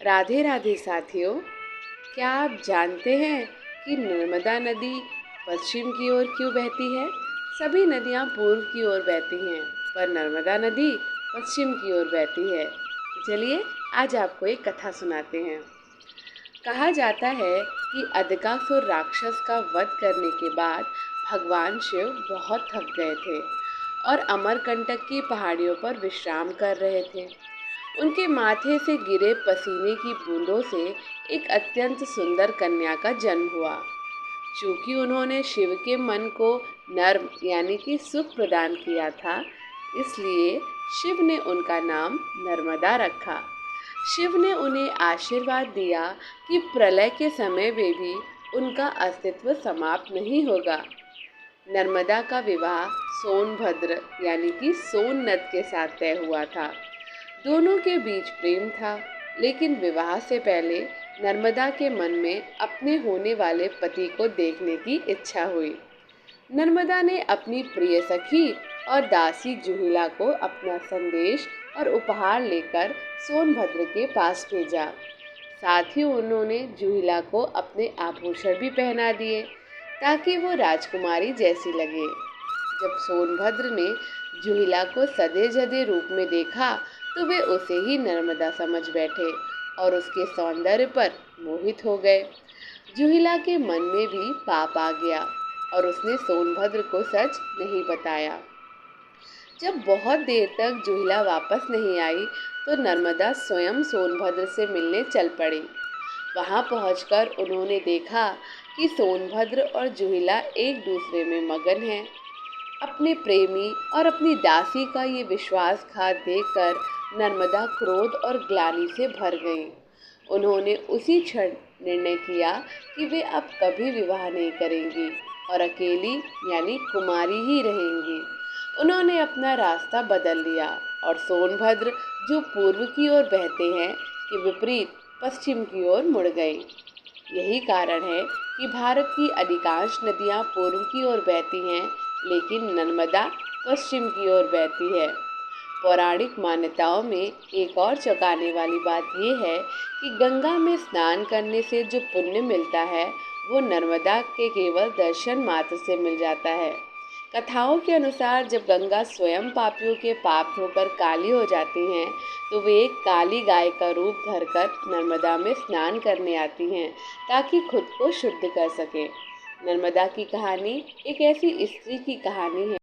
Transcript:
राधे राधे साथियों। क्या आप जानते हैं कि नर्मदा नदी पश्चिम की ओर क्यों बहती है? सभी नदियाँ पूर्व की ओर बहती हैं, पर नर्मदा नदी पश्चिम की ओर बहती है। चलिए आज आपको एक कथा सुनाते हैं। कहा जाता है कि अधिकासुर राक्षस का वध करने के बाद भगवान शिव बहुत थक गए थे और अमरकंटक की पहाड़ियों पर विश्राम कर रहे थे। उनके माथे से गिरे पसीने की बूंदों से एक अत्यंत सुंदर कन्या का जन्म हुआ। चूंकि उन्होंने शिव के मन को नर्म यानी कि सुख प्रदान किया था, इसलिए शिव ने उनका नाम नर्मदा रखा। शिव ने उन्हें आशीर्वाद दिया कि प्रलय के समय में भी उनका अस्तित्व समाप्त नहीं होगा। नर्मदा का विवाह सोनभद्र यानी कि सोन नद के साथ तय हुआ था। दोनों के बीच प्रेम था, लेकिन विवाह से पहले नर्मदा के मन में अपने होने वाले पति को देखने की इच्छा हुई। नर्मदा ने अपनी प्रिय सखी और दासी जूहिला को अपना संदेश और उपहार लेकर सोनभद्र के पास भेजा। साथ ही उन्होंने जूहिला को अपने आभूषण भी पहना दिए ताकि वो राजकुमारी जैसी लगे। जब सोनभद्र ने जूहिला को सधे जधे रूप में देखा तो वे उसे ही नर्मदा समझ बैठे और उसके सौंदर्य पर मोहित हो गए। जूहिला के मन में भी पाप आ गया और उसने सोनभद्र को सच नहीं बताया। जब बहुत देर तक जूहिला वापस नहीं आई तो नर्मदा स्वयं सोनभद्र से मिलने चल पड़ी। वहां पहुंचकर उन्होंने देखा कि सोनभद्र और जूहिला एक दूसरे में मगन हैं। अपने प्रेमी और अपनी दासी का ये विश्वासघात देखकर नर्मदा क्रोध और ग्लानि से भर गईं। उन्होंने उसी क्षण निर्णय किया कि वे अब कभी विवाह नहीं करेंगी और अकेली यानी कुमारी ही रहेंगी। उन्होंने अपना रास्ता बदल लिया और सोनभद्र जो पूर्व की ओर बहते हैं के विपरीत पश्चिम की ओर मुड़ गए। यही कारण है कि भारत की अधिकांश नदियाँ पूर्व की ओर बहती हैं, लेकिन नर्मदा पश्चिम की ओर बहती है। पौराणिक मान्यताओं में एक और चौंकाने वाली बात यह है कि गंगा में स्नान करने से जो पुण्य मिलता है वो नर्मदा के केवल दर्शन मात्र से मिल जाता है। कथाओं के अनुसार जब गंगा स्वयं पापियों के पाप धोकर काली हो जाती हैं तो वे एक काली गाय का रूप धरकर नर्मदा में स्नान करने आती हैं ताकि खुद को शुद्ध कर सकें। नर्मदा की कहानी एक ऐसी स्त्री की कहानी है